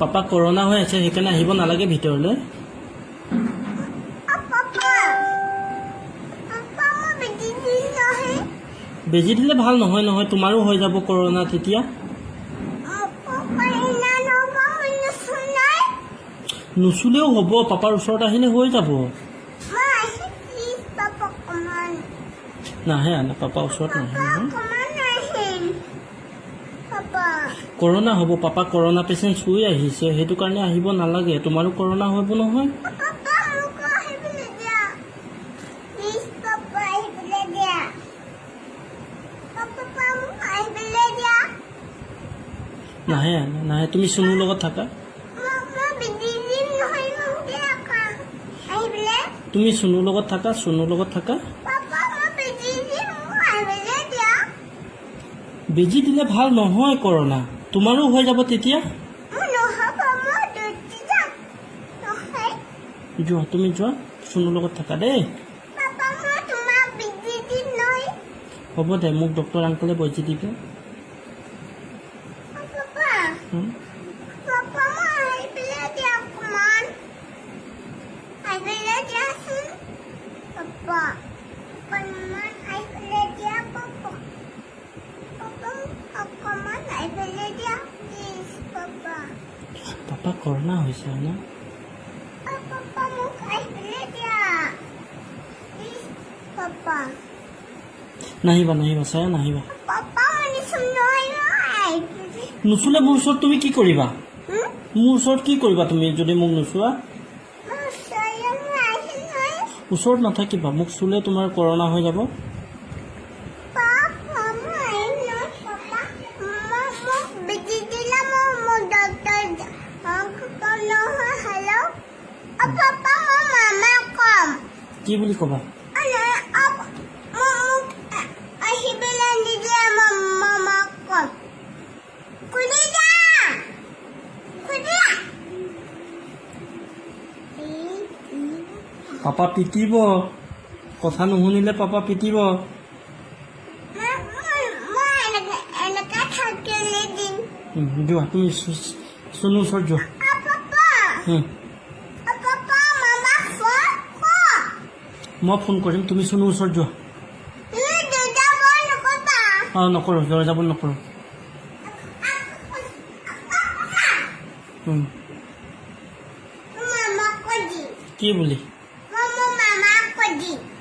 papa corona হৈ আছে সেইকাৰণে আহিব নালাগে ভিতৰলৈ বেজি দিলে ভাল নহয় নহয় তোমাৰো হৈ যাব কৰোণা তেতিয়া নুচুলেও হ'ব পাপাৰ ওচৰত আহিলে হৈ যাব নাহে আনে পাপা ওচৰত নাহে কৰোণা হ'ব পাপা কৰোণা পেচেণ্ট চুই আহিছে সেইটো কাৰণে আহিব নালাগে তোমাৰো কৰোণা হ'ব নহয় নাহে আনে নাহে তুমি চুনুৰ লগত থাকা তুমি চুনুৰ লগত থাকা বেজি দিলে ভাল নহয় কৰোণা তোমাৰো হৈ যাব তেতিয়া যোৱা তুমি যোৱা চুনুৰ লগত থাকা দেই হ'ব দে মোক ডক্টৰ আংকলে বেজি দিব পাপা কৰোণা হৈছে ন নাহিবা নাহিবা চাই নাহিবা নুচুলে মোৰ ওচৰত তুমি কি কৰিবা মোৰ ওচৰত কি কৰিবা তুমি যদি মোক নুচুৱা ওচৰত নাথাকিবা মোক চুলে তোমাৰ কৰোণা হৈ যাব কি বুলি ক'বা পাপা পিটিব কথা নুশুনিলে পাপা পিটিব যোৱা তুমি চুনুৰ ওচৰত যোৱা মই ফোন কৰিম তুমি চুনুৰ ওচৰত যোৱা নকৰোঁ দৰ্জা বন্ধ নকৰোঁ কি বুলি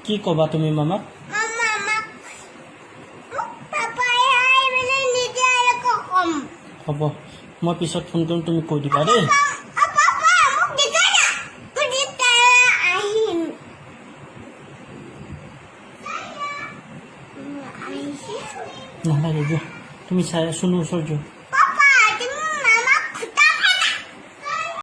কি ক'বা তুমি মামাক হ'ব মই পিছত ফোন কৰিম তুমি কৈ দিবা দেই নালাগে যোৱা তুমি চাই চুনুৰ ওচৰত যোৱা